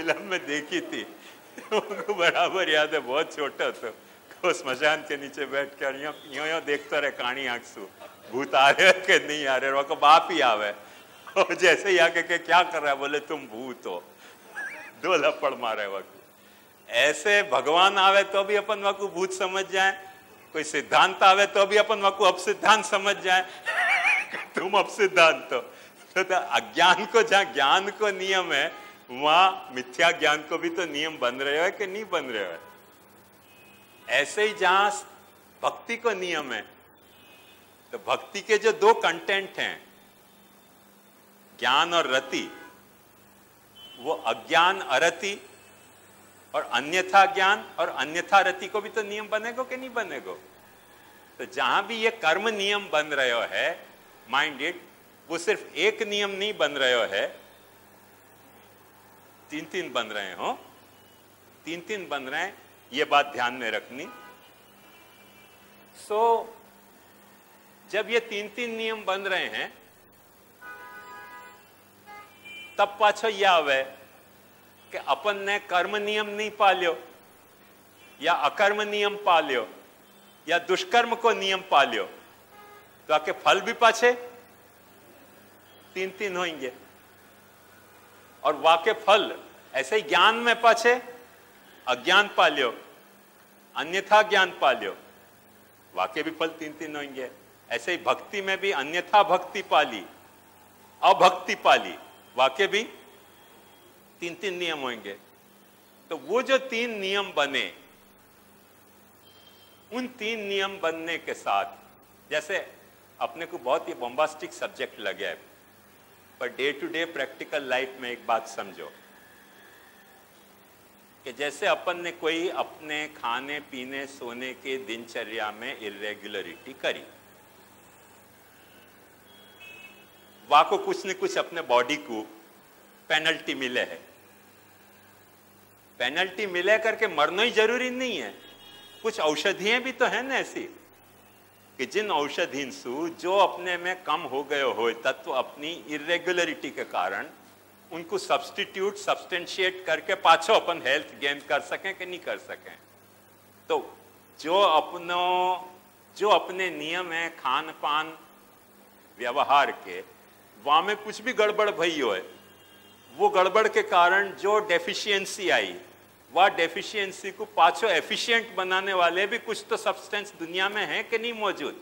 Film में देखी थी, उनको बराबर याद है, बहुत छोटा था, वो स्मशान के नीचे बैठ कर यो देखता रहे कानी आंख से, भूत आ रहे कि नहीं आ रहे, वो बाप ही आवे, और जैसे ही आके के क्या कर रहा है, बोले तुम भूत हो, दो लपड़ मारे वक्त। ऐसे भगवान आवे तो भी अपन वकू भूत समझ जाए, कोई सिद्धांत आवे तो भी अपन वकू अब सिद्धांत समझ जाए, तुम अब सिद्धांत तो अज्ञान को, जहां ज्ञान को नियम है वहां मिथ्या ज्ञान को भी तो नियम बन रहे हो कि नहीं बन रहे हो। ऐसे ही जहां भक्ति को नियम है, तो भक्ति के जो दो कंटेंट हैं, ज्ञान और रति, वो अज्ञान अरति और अन्यथा ज्ञान और अन्यथा रति को भी तो नियम बनेगो कि नहीं बनेगो। तो जहां भी ये कर्म नियम बन रहे हो है, माइंड इट, वो सिर्फ एक नियम नहीं बन रहे हो है, तीन तीन बन रहे हो, तीन तीन बन रहे हैं, ये बात ध्यान में रखनी। सो जब ये तीन तीन नियम बन रहे हैं, तब पाछो यह आवे कि अपन ने कर्म नियम नहीं पाल्यो, या अकर्म नियम पाल्यो, या दुष्कर्म को नियम पाल्यो, तो आके फल भी पाछे तीन तीन होंगे। और वाके फल ऐसे ही ज्ञान में पाछे अज्ञान पाल्यो, अन्यथा ज्ञान पाल्यो, वाके भी फल तीन तीन होंगे। ऐसे ही भक्ति में भी अन्यथा भक्ति पाली, अभक्ति पाली, वाके भी तीन तीन नियम होंगे। तो वो जो तीन नियम बने, उन तीन नियम बनने के साथ, जैसे अपने को बहुत ही बॉम्बास्टिक सब्जेक्ट लगे है, पर day to day practical life में एक बात समझो कि जैसे अपन ने कोई अपने खाने पीने सोने के दिनचर्या में इरेगुलरिटी करी, वहां को कुछ न कुछ अपने बॉडी को पेनल्टी मिले है। पेनल्टी मिले करके मरना ही जरूरी नहीं है, कुछ औषधियां भी तो है ना ऐसी कि जिन औषधीन सु जो अपने में कम हो गए हो तत्व अपनी इरेगुलरिटी के कारण, उनको सब्सटीट्यूट सब्सटेंशिएट करके पाछो अपन हेल्थ गेन कर सकें कि नहीं कर सकें। तो जो अपने नियम है खान पान व्यवहार के, वहां में कुछ भी गड़बड़ भई हो है, वो गड़बड़ के कारण जो डेफिशिएंसी आई, वह डेफिशिएंसी को पाछो एफिशिएंट बनाने वाले भी कुछ तो सब्सटेंस दुनिया में है कि नहीं मौजूद।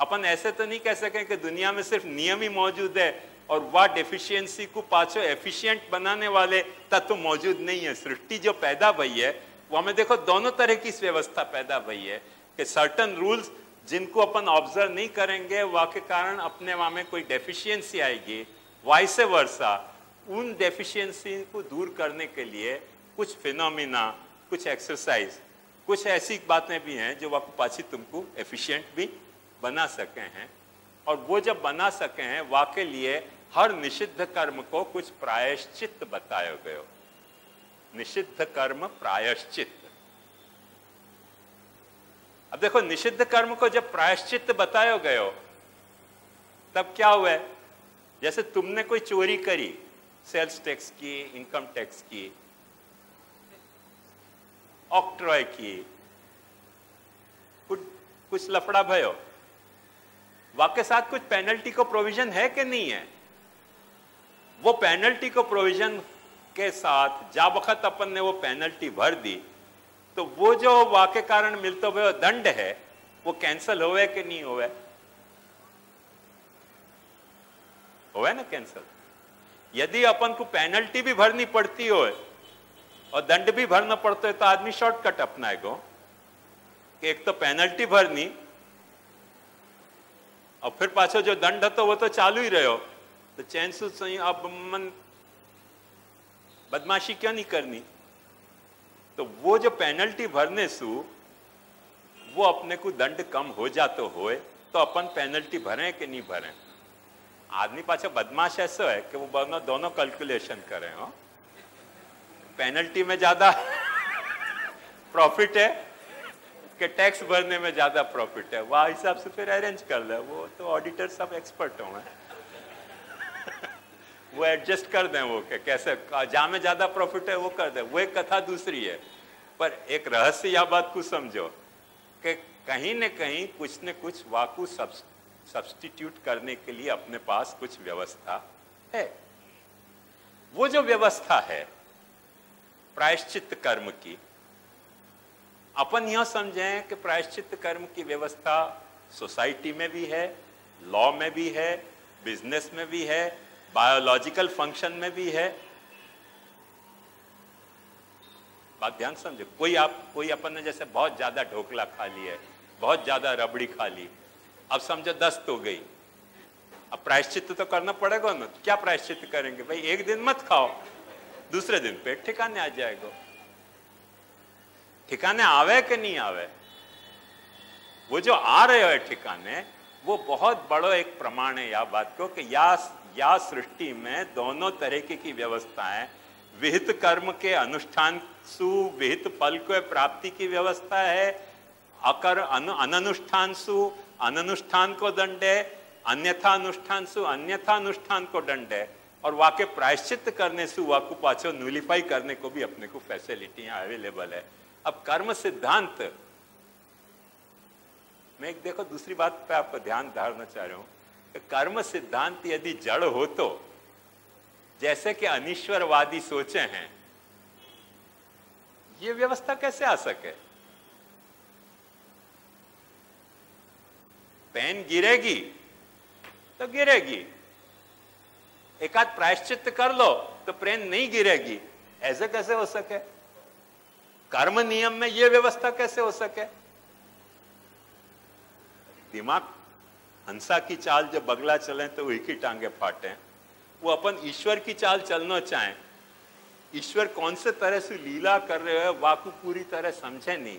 अपन ऐसे तो नहीं कह सकें कि दुनिया में सिर्फ नियम ही मौजूद है और वह डेफिशिएंसी को पाछो एफिशिएंट बनाने वाले तत्व मौजूद नहीं है। सृष्टि जो पैदा भई है, वो हमें देखो दोनों तरह की व्यवस्था पैदा भई है कि सर्टन रूल्स जिनको अपन ऑब्जर्व नहीं करेंगे, वह के कारण अपने वहां में कोई डेफिशिएंसी आएगी, वाइस वर्सा। उन डेफिशिएंसी को दूर करने के लिए कुछ फिनोमिना, कुछ एक्सरसाइज, कुछ ऐसी बातें भी हैं जो वह पाछी तुमको एफिशिएंट भी बना सके हैं। और वो जब बना सके हैं, वह के लिए हर निषिद्ध कर्म को कुछ प्रायश्चित बताया गया। निषिद्ध कर्म प्रायश्चित। अब देखो, निषिद्ध कर्म को जब प्रायश्चित बताया गया, तब क्या हुआ? जैसे तुमने कोई चोरी करी, सेल्स टैक्स की, इनकम टैक्स की, ऑक्ट्रॉय की, कुछ लफड़ा भयो, वाके साथ कुछ पेनल्टी को प्रोविजन है कि नहीं है? वो पेनल्टी को प्रोविजन के साथ जा वक्त अपन ने वो पेनल्टी भर दी, तो वो जो वाके कारण मिलता हुआ दंड है, वो कैंसल होवे कि नहीं होवे? होवे ना कैंसल। यदि अपन को पेनल्टी भी भरनी पड़ती हो और दंड भी भरना पड़ता है, तो आदमी शॉर्टकट अपनाएगा कि एक तो पेनल्टी भरनी और फिर पाछो जो दंड तो वो तो चालू ही रहो, तो चैन से सही अब मन बदमाशी क्यों नहीं करनी। तो वो जो पेनल्टी भरने से वो अपने को दंड कम हो जाते होए, तो अपन पेनल्टी भरें कि नहीं भरें। आदमी पाछा बदमाश ऐसा है कि वो दोनों कैलकुलेशन करें। हो पेनल्टी में ज्यादा प्रॉफिट है कि टैक्स भरने में ज्यादा प्रॉफिट है, वह हिसाब से फिर अरेंज कर ले। वो तो ऑडिटर सब एक्सपर्ट होंगे वो एडजस्ट कर दें, वो कैसे जहां में ज्यादा प्रॉफिट है वो कर दें, वो एक कथा दूसरी है। पर एक रहस्य या बात को समझो कि कहीं न कहीं कुछ न कुछ वाकु सब्स्टिट्यूट करने के लिए अपने पास कुछ व्यवस्था है। वो जो व्यवस्था है प्रायश्चित कर्म की, अपन यह समझें कि प्रायश्चित कर्म की व्यवस्था सोसाइटी में भी है, लॉ में भी है, बिजनेस में भी है, बायोलॉजिकल फंक्शन में भी है। बात ध्यान समझो, कोई अपन ने जैसे बहुत ज्यादा ढोकला खा ली है, बहुत ज्यादा रबड़ी खा ली, अब समझो दस्त हो गई, अब प्रायश्चित तो करना पड़ेगा ना। क्या प्रायश्चित करेंगे भाई? एक दिन मत खाओ, दूसरे दिन पेट ठिकाने आ जाएगा। ठिकाने आवे कि नहीं आवे, वो जो आ रहे हो ठिकाने, वो बहुत बड़ो एक प्रमाण है या बात को कि या सृष्टि में दोनों तरह की व्यवस्थाएं, विहित कर्म के अनुष्ठान सु विहित फल को प्राप्ति की व्यवस्था है, अननुष्ठान सु अननुष्ठान को दंड है, अन्यथा अनुष्ठान सु अन्यथा अनुष्ठान को दंड है, और वाके प्रायश्चित करने से वाकु पाछो न्यूलिफाई करने को भी अपने को फैसिलिटी अवेलेबल है। अब कर्म सिद्धांत मैं एक देखो दूसरी बात पे आपको ध्यान धारना चाह रहा हूं कि कर्म सिद्धांत यदि जड़ हो तो, जैसे कि अनीश्वरवादी सोचे हैं, ये व्यवस्था कैसे आ सके? पेन गिरेगी तो गिरेगी, एकाध प्रायश्चित कर लो तो पेन नहीं गिरेगी, ऐसे कैसे हो सके? कर्म नियम में यह व्यवस्था कैसे हो सके? दिमाग हंसा की चाल जब बगला चले तो एक ही टांगे फाटे, वो अपन ईश्वर की चाल चलना चाहें, ईश्वर कौन से तरह से लीला कर रहे हो वाकु पूरी तरह समझे नहीं,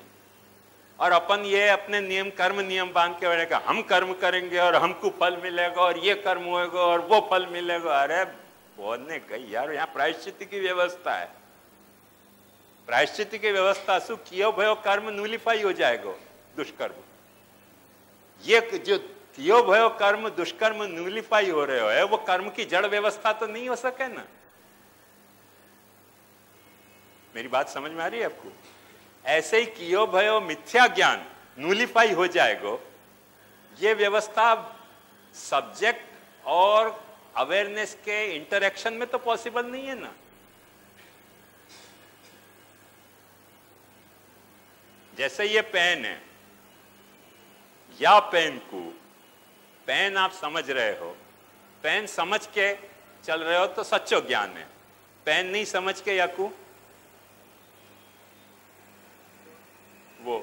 और अपन ये अपने नियम कर्म नियम बांध के बैठे हम कर्म करेंगे और हमको फल मिलेगा और ये कर्म होएगा और वो फल मिलेगा। अरे बोलने कही यार, यहाँ प्रायश्चित की व्यवस्था है, प्रायश्चित की व्यवस्था सु कियो भयो कर्म न्यूलिफाई हो जाएगा दुष्कर्म। ये जो कियो भयो कर्म दुष्कर्म न्यूलिफाई हो रहे हो, वो कर्म की जड़ व्यवस्था तो नहीं हो सके ना। मेरी बात समझ में आ रही है आपको? ऐसे ही कियो भयो मिथ्या ज्ञान न्यूलिफाई हो जाएगा, ये व्यवस्था सब्जेक्ट और अवेयरनेस के इंटरेक्शन में तो पॉसिबल नहीं है ना। जैसे ये पेन है, या पेन को पेन आप समझ रहे हो, पेन समझ के चल रहे हो तो सच्चो ज्ञान है, पेन नहीं समझ के याकू वो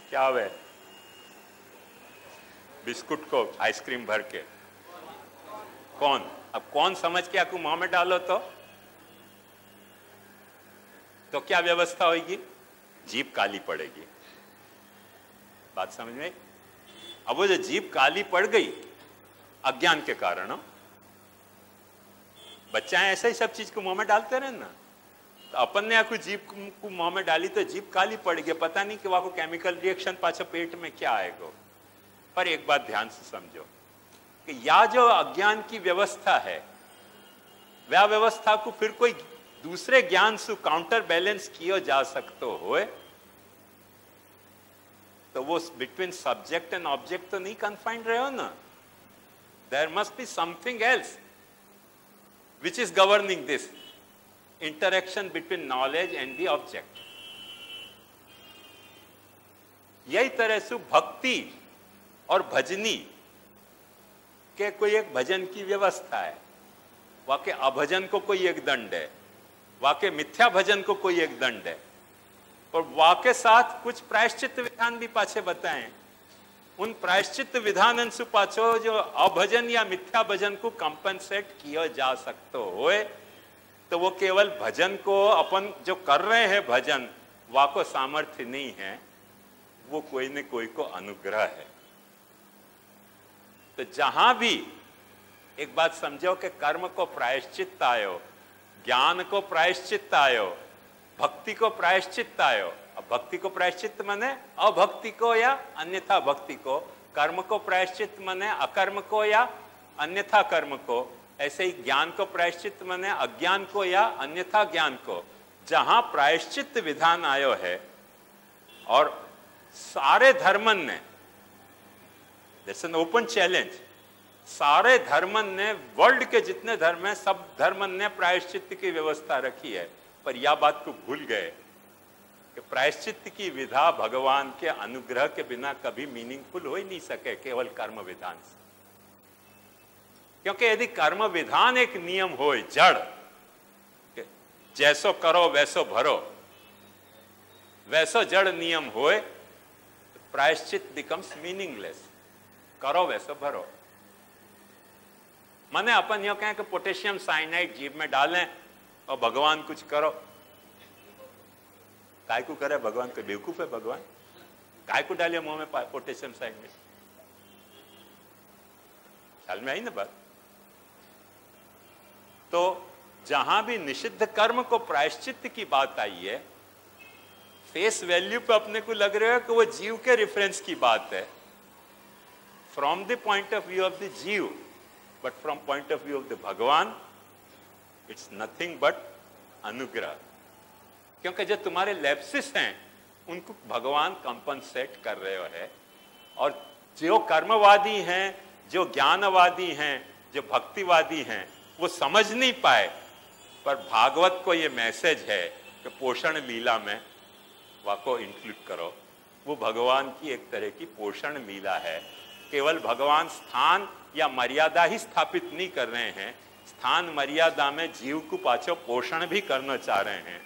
क्या है, बिस्कुट को आइसक्रीम भर के कौन, अब कौन समझ के आपको मुंह में डालो तो क्या व्यवस्था होगी? जीभ काली पड़ेगी। बात समझ में? अब वो जो जीभ काली पड़ गई अज्ञान के कारण, बच्चा ऐसे ही सब चीज को मुंह में डालते रहे ना, तो अपन ने आपको जीभ को मुंह में डाली तो जीभ काली पड़ गई, पता नहीं कि वहां को केमिकल रिएक्शन पाछा पेट में क्या आएगा। पर एक बात ध्यान से समझो कि या जो अज्ञान की व्यवस्था है, वह व्यवस्था को फिर कोई दूसरे ज्ञान से काउंटर बैलेंस किया जा सकता हो, तो वो बिटवीन सब्जेक्ट एंड ऑब्जेक्ट तो नहीं कन्फाइंड रहे हो ना। There must be something else which is governing this interaction between knowledge and the object. यही तरह से भक्ति और भजनी के कोई एक भजन की व्यवस्था है, वाके अभजन को कोई एक दंड है, वाके मिथ्या भजन को कोई एक दंड है, और वाके साथ कुछ प्रायश्चित विधान भी पाछे बताएं। उन प्रायश्चित विधान से पाछो जो अभजन या मिथ्या भजन को कंपनसेट किया जा सकता होए, तो वो केवल भजन को अपन जो कर रहे हैं भजन वाको सामर्थ्य नहीं है, वो कोई न कोई को अनुग्रह है। तो जहां भी एक बात समझो कि कर्म को प्रायश्चित आयो, ज्ञान को प्रायश्चित आयो, भक्ति को प्रायश्चित आयो। अब भक्ति को प्रायश्चित माने अभक्ति को या अन्यथा भक्ति को, कर्म को प्रायश्चित माने अकर्म को या अन्यथा कर्म को, ऐसे ही ज्ञान को प्रायश्चित माने अज्ञान को या अन्यथा ज्ञान को। जहां प्रायश्चित विधान आयो है और सारे धर्मन ने, दैट्स एन ओपन चैलेंज, सारे धर्मन ने, वर्ल्ड के जितने धर्म हैं सब धर्मन ने प्रायश्चित की व्यवस्था रखी है, पर यह बात को भूल गए कि प्रायश्चित की विधा भगवान के अनुग्रह के बिना कभी मीनिंगफुल हो ही नहीं सके केवल कर्म विधान से। क्योंकि यदि कर्म विधान एक नियम हो जड़, जैसो करो वैसो भरो, वैसो जड़ नियम होए, प्रायश्चित बिकम्स मीनिंगलेस। करो वैसो भरो माने अपन यो कहें कि पोटेशियम साइनाइड जीभ में डालें और भगवान कुछ करो। काय को करे भगवान? कोई बेवकूफ है भगवान? काय को डालिए मुंह में पोटेशियम साइनाइड? ख्याल में आई ना बात? तो जहां भी निषिद्ध कर्म को प्रायश्चित की बात आई है, फेस वैल्यू पे अपने को लग रहा है कि वो जीव के रेफरेंस की बात है, from the point of view of the jeev, but from point of view of the Bhagwan it's nothing but anugraha. क्योंकि जो तुम्हारे लैप्सिस हैं उनको भगवान कंपनसेट कर रहे हो है, और जो कर्मवादी हैं, जो ज्ञानवादी हैं, जो भक्तिवादी हैं, वो समझ नहीं पाए। पर भागवत को ये मैसेज है कि पोषण लीला में वाको इंक्लूड करो। वो भगवान की एक तरह की पोषण लीला है। केवल भगवान स्थान या मर्यादा ही स्थापित नहीं कर रहे हैं, स्थान मर्यादा में जीव को पाछो पोषण भी करना चाह रहे हैं,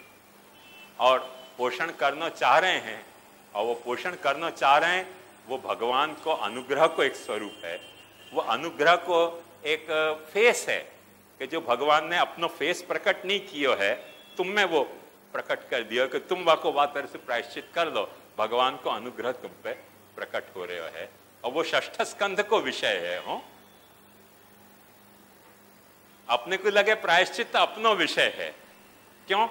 और पोषण करना चाह रहे हैं, और वो पोषण करना चाह रहे हैं वो भगवान को अनुग्रह को एक स्वरूप है। वो अनुग्रह को एक फेस है कि जो भगवान ने अपनो फेस प्रकट नहीं किया है, तुम में वो प्रकट कर दिया कि तुम वाको वातर से प्रायश्चित कर दो, भगवान को अनुग्रह तुम पे प्रकट हो रहे है। और वो षष्ठ स्कंध को विषय है। हो अपने को लगे प्रायश्चित अपनो विषय है, क्यों?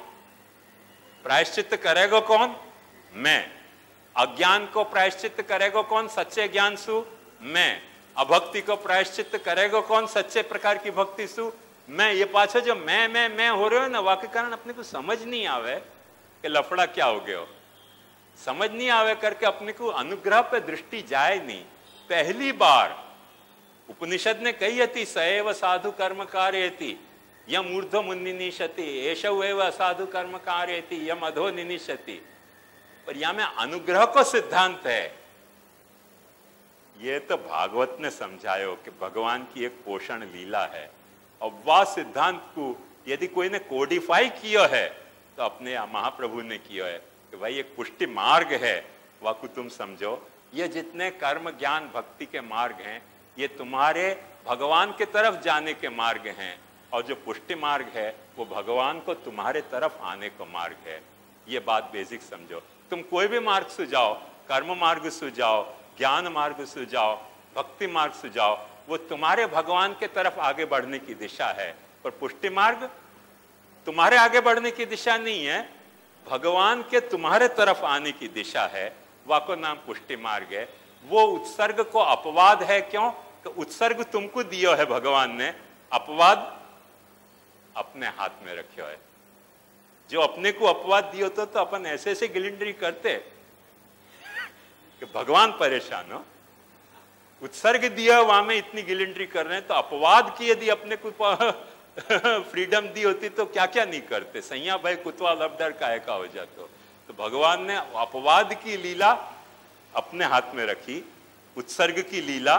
प्रायश्चित करेगा कौन? मैं। अज्ञान को प्रायश्चित करेगा कौन? सच्चे ज्ञान सु मैं। अभक्ति को प्रायश्चित करेगा कौन? सच्चे प्रकार की भक्ति सु मैं। ये पाछो जो मैं हो रहे हो ना, वाके कारण अपने को समझ नहीं आवे कि लफड़ा क्या हो गया, समझ नहीं आवे करके अपने को अनुग्रह पे दृष्टि जाए नहीं। पहली बार उपनिषद ने कही थी, सएव साधु कर्म कार्यति यम ऊर्ध्व मुनि निशति, एषव एव असाधु कर्म कार्यति यम अधो निनिशति। पर यहां में अनुग्रह को सिद्धांत है। ये तो भागवत ने समझायो कि भगवान की एक पोषण लीला है, और वह सिद्धांत को यदि कोई ने कोडिफाई किया है तो अपने महाप्रभु ने किया है कि भाई एक पुष्टि मार्ग है, वह को तुम समझो। ये जितने कर्म ज्ञान भक्ति के मार्ग हैं, ये तुम्हारे भगवान के तरफ जाने के मार्ग हैं, और जो पुष्टि मार्ग है वो भगवान को तुम्हारे तरफ आने का मार्ग है। ये बात बेसिक समझो। तुम कोई भी मार्ग सुझाओ, कर्म मार्ग सुझाओ, ज्ञान मार्ग सुझाओ, भक्ति मार्ग सुझाओ, वो तुम्हारे भगवान के तरफ आगे बढ़ने की दिशा है। पर पुष्टि मार्ग तुम्हारे आगे बढ़ने की दिशा नहीं है, भगवान के तुम्हारे तरफ आने की दिशा है। वाको नाम पुष्टि मार्ग है। वो उत्सर्ग को अपवाद है। क्यों? कि उत्सर्ग तुमको दियो है भगवान ने, अपवाद अपने हाथ में रखियो है। जो अपने को अपवाद दियो तो अपन ऐसे ऐसे गिलिंडरी करते कि भगवान परेशान हो। उत्सर्ग दिया वहां में इतनी गिलिंडरी कर रहे हैं, तो अपवाद की यदि अपने को फ्रीडम दी होती तो क्या क्या नहीं करते। सैया भाई कुतवा लबडर काहे का हो जाता। तो भगवान ने अपवाद की लीला अपने हाथ में रखी, उत्सर्ग की लीला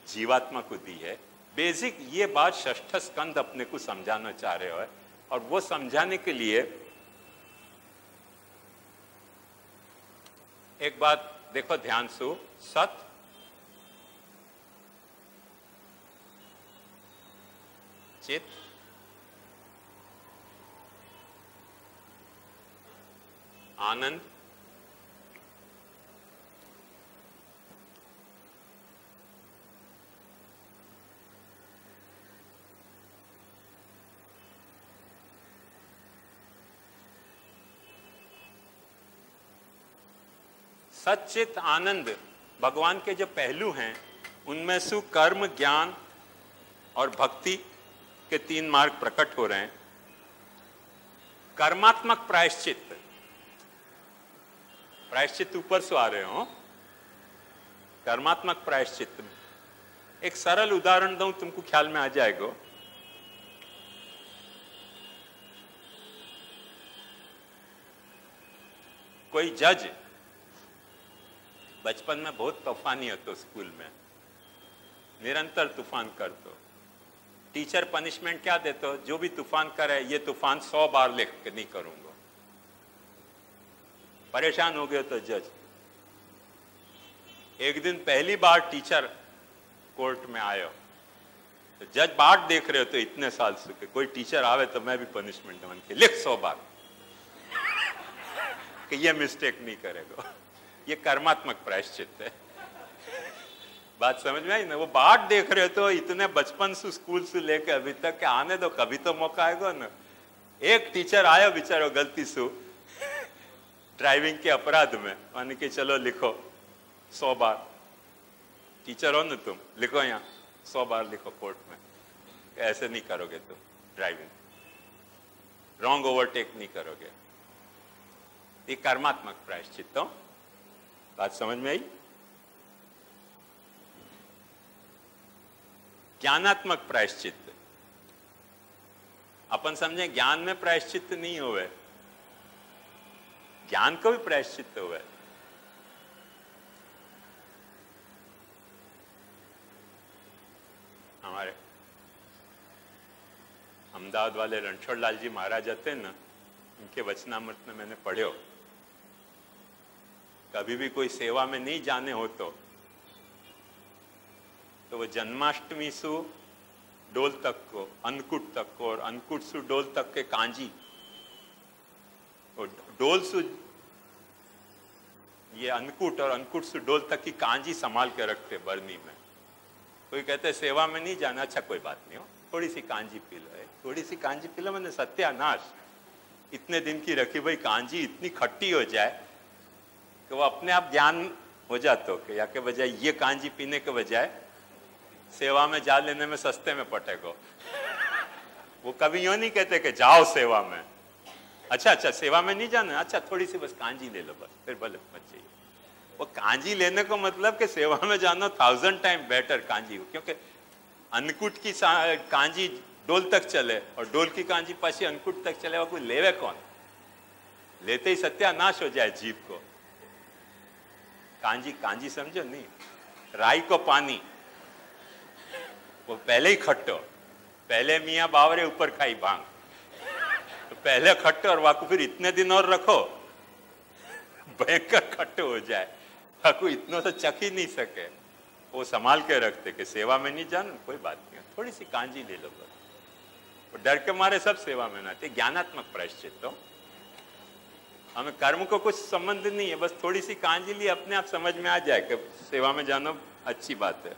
जीवात्मा को दी है। बेसिक ये बात षष्ठ स्कंद अपने को समझाना चाह रहे हो, और वो समझाने के लिए एक बात देखो ध्यान से। सत चित आनंद सच्चित आनंद भगवान के जो पहलू हैं, उनमें से कर्म ज्ञान और भक्ति के 3 मार्ग प्रकट हो रहे हैं। कर्मात्मक प्रायश्चित, प्रायश्चित ऊपर से आ रहे हो, कर्मात्मक प्रायश्चित। एक सरल उदाहरण दूं, तुमको ख्याल में आ जाएगा। कोई जज बचपन में बहुत तूफानी होतो, स्कूल में निरंतर तूफान करतो। टीचर पनिशमेंट क्या देतो, जो भी तूफान करे ये तूफान 100 बार लिख के नहीं करूंगा। परेशान हो गए तो जज। एक दिन पहली बार टीचर कोर्ट में आयो तो जज बाट देख रहे हो तो इतने साल से कोई टीचर आवे तो मैं भी पनिशमेंट मान के लिख 100 बार कि ये मिस्टेक नहीं करेगा। ये कर्मात्मक प्रायश्चित है। बात समझ में आई ना? वो बाट देख रहे हो तो इतने बचपन से स्कूल से लेके अभी तक के आने दो, कभी तो मौका आएगा ना। एक टीचर आया बेचारा गलती से ड्राइविंग के अपराध में, मान के चलो लिखो 100 बार। टीचर हो ना तुम, लिखो यहाँ 100 बार लिखो कोर्ट में, ऐसे नहीं करोगे तुम ड्राइविंग, रॉन्ग ओवरटेक नहीं करोगे। ये कर्मात्मक प्रायश्चित। तो बात समझ में आई? ज्ञानात्मक प्रायश्चित, अपन समझे ज्ञान में प्रायश्चित नहीं होवे, ज्ञान को भी प्रायश्चित होवे। हमारे अहमदाबाद वाले रणछोड़ लाल जी महाराज आते हैं ना, उनके वचनामृत में मैंने पढ़ो, कभी भी कोई सेवा में नहीं जाने हो तो वो जन्माष्टमी सु डोल तक को, अन्नकूट तक को, और अन्नकूट सु डोल तक के कांजी, और डोल सु ये अन्नकूट और अन्नकूट सु डोल तक की कांजी संभाल के रखते बरनी में। कोई कहते सेवा में नहीं जाना, अच्छा कोई बात नहीं हो, थोड़ी सी कांजी पी लो। थोड़ी सी कांजी पी लो मैंने सत्यानाश, इतने दिन की रखी भाई कांजी इतनी खट्टी हो जाए कि वो अपने आप ज्ञान हो जाता हो कि या के बजाय ये कांजी पीने के बजाय सेवा में जा लेने में सस्ते में पटेगो। वो कभी यूं नहीं कहते कि जाओ सेवा में, अच्छा सेवा में नहीं जाना, अच्छा थोड़ी सी बस कांजी ले लो बस, फिर भले मत चाहिए। वो कांजी लेने को मतलब कि सेवा में जाना 1000 टाइम बेटर कांजी हो, क्योंकि अन्नकूट की कांजी डोल तक चले और डोल की कांजी पासी अन्नकूट तक चले, वो कोई लेवे कौन? लेते ही सत्यानाश हो जाए जीव को। कांजी कांजी समझो नहीं, राई को पानी, वो पहले ही खट्टो, पहले मियाँ बावरे ऊपर खाई भांग, तो पहले खट्टो और वाकू फिर इतने दिन और रखो, भयंकर खट्टो हो जाए, वाकू इतना तो चख ही नहीं सके। वो संभाल के रखते कि सेवा में नहीं जाना, कोई बात नहीं, थोड़ी सी कांजी ले लो बस। वो डर के मारे सब सेवा में नाते। ज्ञानात्मक प्रायश्चित, तो हमें कर्म को कुछ संबंध नहीं है, बस थोड़ी सी कांजी ली, अपने आप समझ में आ जाए कि सेवा में जाना अच्छी बात है।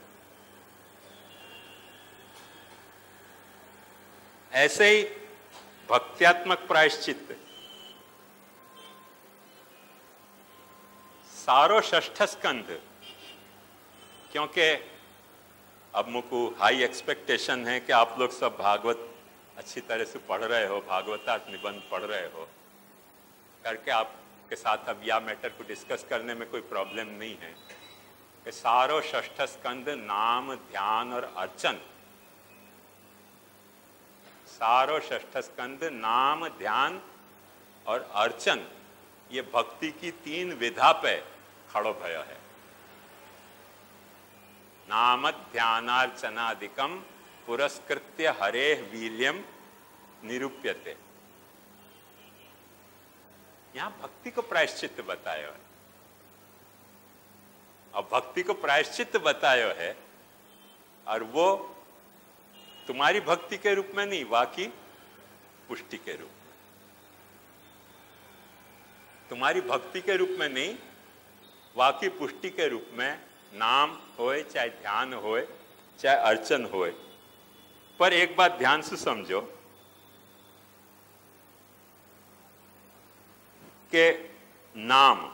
ऐसे ही भक्त्यात्मक प्रायश्चित, सारो षष्ठ स्कंध, क्योंकि अब मुझको हाई एक्सपेक्टेशन है कि आप लोग सब भागवत अच्छी तरह से पढ़ रहे हो, भागवतार्थ निबंध पढ़ रहे हो करके आपके साथ अब यह मैटर को डिस्कस करने में कोई प्रॉब्लम नहीं है कि सारो षष्ठ स्कंद नाम ध्यान और अर्चन, सारो षष्ठ स्कंद नाम ध्यान और अर्चन, ये भक्ति की 3 विधा पे खड़ो भयो है। नाम ध्यानार्चनादिकम पुरस्कृत्य हरेः वीर्यम निरूप्यते। यहां भक्ति को प्रायश्चित बतायो है, अब भक्ति को प्रायश्चित बतायो है, और वो तुम्हारी भक्ति के रूप में नहीं, वाकी पुष्टि के रूप में। तुम्हारी भक्ति के रूप में नहीं, वाकी पुष्टि के रूप में, नाम होए चाहे ध्यान होए चाहे अर्चन होए। पर एक बात ध्यान से समझो कि नाम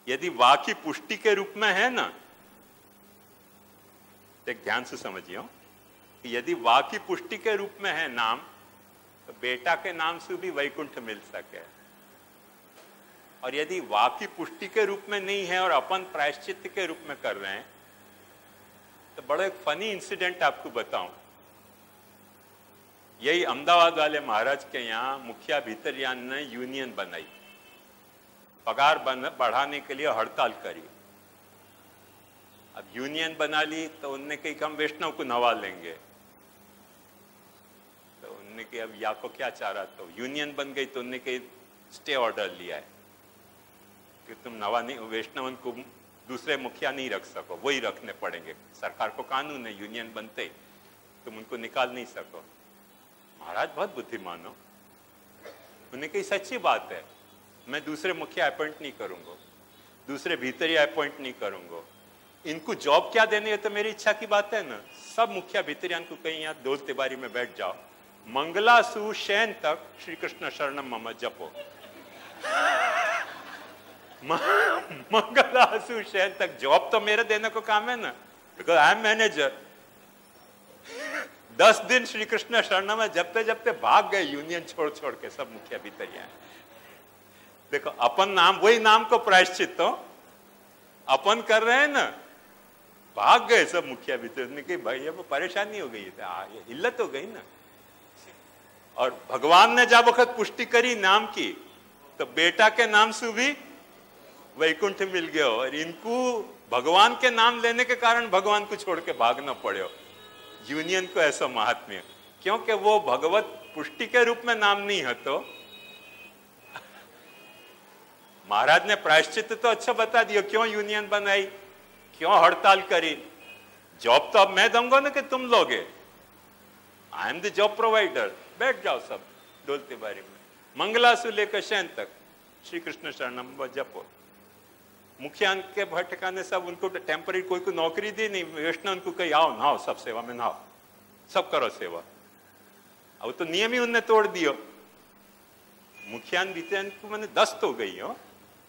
यदि वाकी पुष्टि के रूप में है ना, एक ध्यान से समझियो, कि यदि वा की पुष्टि के रूप में है नाम, तो बेटा के नाम से भी वैकुंठ मिल सके। और यदि वा की पुष्टि के रूप में नहीं है और अपन प्रायश्चित के रूप में कर रहे हैं, तो बड़ा एक फनी इंसिडेंट आपको बताऊं। यही अहमदाबाद वाले महाराज के यहाँ मुखिया भीतरयान ने यूनियन बनाई, पगार बढ़ाने के लिए हड़ताल करी। अब यूनियन बना ली तो उनने कही कि हम वैष्णव को नवा लेंगे, तो उनने कही अब या को क्या चाह रहा, तो यूनियन बन गई तो उनने कही स्टे ऑर्डर लिया है कि तुम नवा नहीं, वैष्णव को दूसरे मुखिया नहीं रख सको, वही रखने पड़ेंगे। सरकार को कानून है, यूनियन बनते ही तुम उनको निकाल नहीं सको। महाराज बहुत बुद्धिमान हो, उन्हें कही सच्ची बात है, मैं दूसरे मुखिया अपॉइंट नहीं करूंगा, दूसरे भीतरिया अपॉइंट नहीं करूंगा, इनको जॉब क्या देने है तो मेरी इच्छा की बात है ना। सब मुखिया भीतरियान को कहीं यहाँ दो तिबारी में बैठ जाओ, मंगलासु शयन तक श्री कृष्ण शरणम मम जपो। मंगलासु शयन तक जॉब तो मेरे देने को काम है ना, बिकॉज आई एम मैनेजर। 10 दिन श्री कृष्ण शरणम में जपते जपते भाग गए यूनियन छोड़ छोड़ के सब मुखिया भीतरिया। देखो अपन नाम, वही नाम को प्रायश्चित तो अपन कर रहे हैं ना, भाग गए सब मुखिया भीतर ने कि भाई अब परेशानी हो गई है, ये इल्लत हो गई ना। और भगवान ने जब वक्त पुष्टि करी नाम की, तो बेटा के नाम से भी वैकुंठ मिल गया। और इनको भगवान के नाम लेने के कारण भगवान को छोड़ के भागना पड़े। यूनियन को ऐसा महात्म्य, क्योंकि वो भगवत पुष्टि के रूप में नाम नहीं है। तो महाराज ने प्रायश्चित तो अच्छा बता दिया, क्यों यूनियन बनाई, क्यों हड़ताल करी। जॉब तो अब मैं दूंगा ना कि तुम लोगे, I am the job provider. बैठ जाओ सब डोलते बारी में, मंगलासु लेकर शयन तक श्री कृष्ण शरणम जपो। मुखिया के भटकाने सब उनको टेम्पररी कोई को नौकरी दी नहीं, वैष्णव उनको कही आओ नहाओ, सब सेवा में नहाओ, सब करो सेवा। अब तो नियम ही उनने तोड़ दियो। मुखिया को मैंने दस्त हो गई हो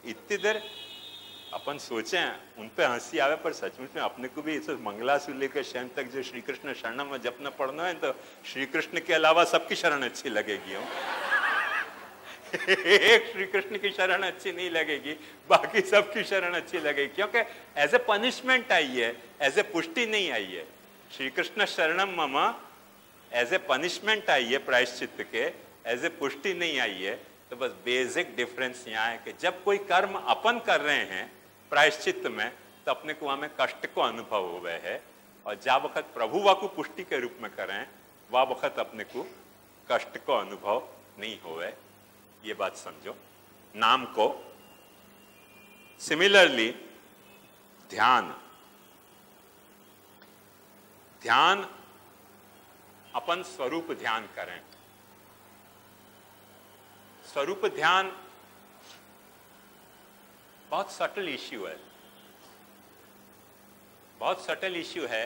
इतनी देर। अपन सोचे उन पे हंसी आवे, पर सचमुच में अपने को भी इस मंगलासु लेकर शयन तक जो श्री कृष्ण शरणम में जपना पड़ना है, तो श्री कृष्ण के अलावा सबकी शरण अच्छी लगेगी हो। एक श्री कृष्ण की शरण अच्छी नहीं लगेगी, बाकी सबकी शरण अच्छी लगेगी, क्योंकि एज ए पनिशमेंट आई है, एज ए पुष्टि नहीं आई है। श्री कृष्ण शरणम मम एज ए पनिशमेंट आई है प्रायश्चित के, एज ए पुष्टि नहीं आई है। तो बस बेसिक डिफरेंस यहाँ है कि जब कोई कर्म अपन कर रहे हैं प्रायश्चित में, तो अपने को वहां में कष्ट को अनुभव हुआ है, और जब वक्त प्रभु वा को पुष्टि के रूप में करें, वह वक्त अपने को कष्ट को अनुभव नहीं हुआ। ये बात समझो नाम को। सिमिलरली ध्यान, ध्यान अपन स्वरूप ध्यान करें। स्वरूप ध्यान बहुत सटल इश्यू है, बहुत सटल इश्यू है।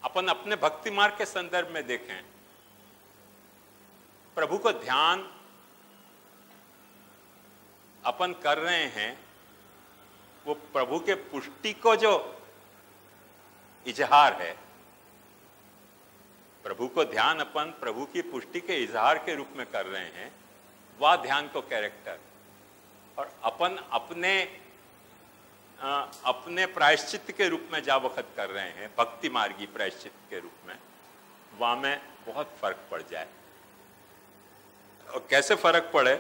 अपन अपने भक्ति मार्ग के संदर्भ में देखें, प्रभु को ध्यान अपन कर रहे हैं, वो प्रभु के पुष्टि को जो इजहार है। प्रभु को ध्यान अपन प्रभु की पुष्टि के इजहार के रूप में कर रहे हैं, वह ध्यान को कैरेक्टर। और अपन अपने प्रायश्चित के रूप में जा वक्त कर रहे हैं, भक्ति मार्गी प्रायश्चित के रूप में, वहां में बहुत फर्क पड़ जाए। और कैसे फर्क पड़े?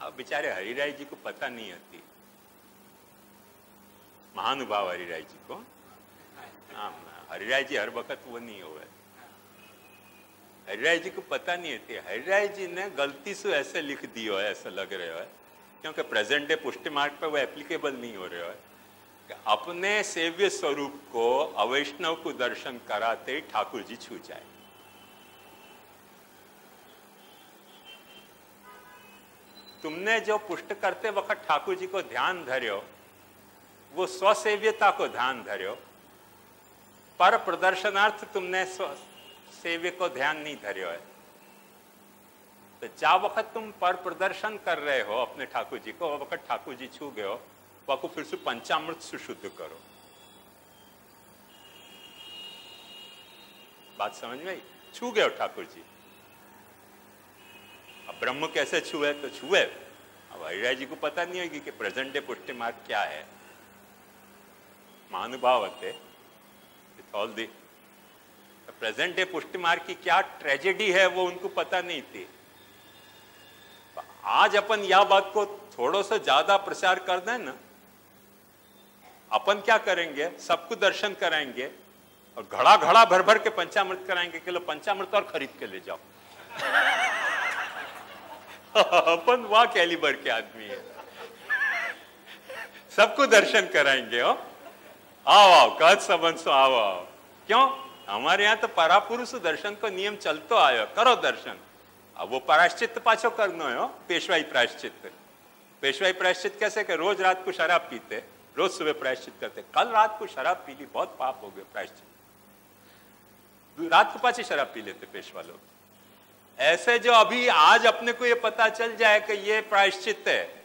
अब बेचारे हरिराय जी को पता नहीं होती, महानुभाव हरिराय जी को। हरिराय जी हर वक्त वो नहीं हुए, हरिराय जी को पता नहीं होती। हरिराय जी ने गलती से ऐसे लिख दियो है, ऐसा लग रहा है, क्योंकि प्रेजेंट डे पुष्टि मार्ग पर वो एप्लीकेबल नहीं हो रहा है कि अपने सेव्य स्वरूप को अवैष्णव को दर्शन कराते ही ठाकुर जी छू जाए। तुमने जो पुष्ट करते वक्त ठाकुर जी को ध्यान धर्यो, वो स्वसेव्यता को ध्यान धर्यो, पर प्रदर्शनार्थ तुमने सेव्य को ध्यान नहीं धर्यो है। तो जा वक्त तुम पर प्रदर्शन कर रहे हो अपने ठाकुर जी को, वक्त ठाकुर जी छू गए हो, वाको फिर से पंचामृत से शुद्ध करो। बात समझ में आई? छू गए हो ठाकुर जी। अब ब्रह्म कैसे छुए? तो छुए। अब हरिराज जी को पता नहीं होगी कि प्रेजेंट डे पुष्टि मार्ग क्या है। महानुभाव होते with all the present day पुष्टि मार्ग की क्या ट्रेजेडी है वो उनको पता नहीं थी। आज अपन यह बात को थोड़ा सा ज्यादा प्रचार कर दें ना, अपन क्या करेंगे, सबको दर्शन कराएंगे और घड़ा घड़ा भर भर के पंचामृत कराएंगे, किलो पंचामृत और खरीद के ले जाओ। अपन वहां कैलिबर के आदमी है, सबको दर्शन कराएंगे। हो आओ आओ कद संबंध सो आओ आओ। क्यों? हमारे यहाँ तो परापुरुष दर्शन को नियम चलतो आयो, करो दर्शन। अब वो प्रायश्चित पाछो करनो है, पेशवाई प्रायश्चित। पेशवाई प्रायश्चित कैसे कि रोज रात को शराब पीते, रोज सुबह प्रायश्चित करते। कल रात को शराब पी ली, बहुत पाप हो गए, प्रायश्चित। रात को पाछी शराब पी लेते पेशवा लोग। ऐसे जो अभी आज अपने को ये पता चल जाए कि ये प्रायश्चित है,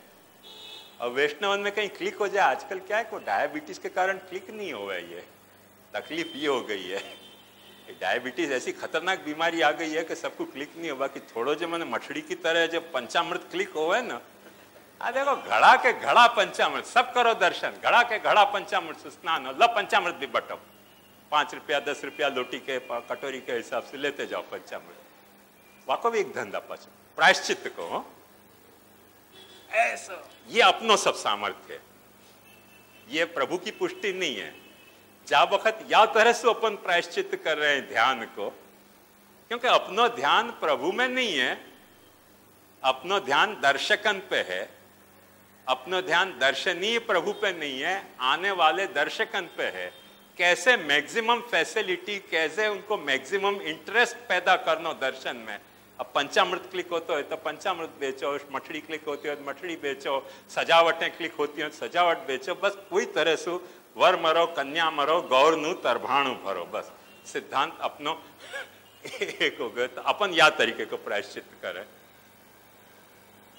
और वैष्णवन में कहीं क्लिक हो जाए। आजकल क्या है, को डायबिटीज के कारण क्लिक नहीं हो रहा है। ये तकलीफ ये हो गई है, डायबिटीज ऐसी खतरनाक बीमारी आ गई है कि सबको क्लिक नहीं होगा कि थोड़ो जो मैंने मछली की तरह जब पंचामृत क्लिक होवे ना, आ देखो घड़ा के घड़ा पंचामृत, सब करो दर्शन, घड़ा के घड़ा पंचामृत से स्नान, ल पंचामृत भी बटो, 5 रुपया 10 रुपया लोटी के कटोरी के हिसाब से लेते जाओ पंचामृत। वाको भी एक धंधा पाचो प्रायश्चित को। ऐसा ये अपनो सब सामर्थ्य है, ये प्रभु की पुष्टि नहीं है। जा वक्त या तरह से अपन प्रायश्चित कर रहे हैं ध्यान को, क्योंकि अपनो ध्यान प्रभु में नहीं है, अपनो ध्यान दर्शकन पे है, अपनो ध्यान दर्शनीय प्रभु पे नहीं है, आने वाले दर्शकन पे है। कैसे मैक्सिमम फैसिलिटी, कैसे उनको मैक्सिमम इंटरेस्ट पैदा करना दर्शन में। अब पंचामृत क्लिक होता है तो पंचामृत बेचो, मछली क्लिक होती है तो मछली बेचो, सजावटें क्लिक होती हैं तो सजावट बेचो। बस कोई तरह से वर मरो कन्या मरो गौर नु तरभाणु भरो, बस सिद्धांत अपनो एक हो गए। तो अपन या तरीके को प्रायश्चित करें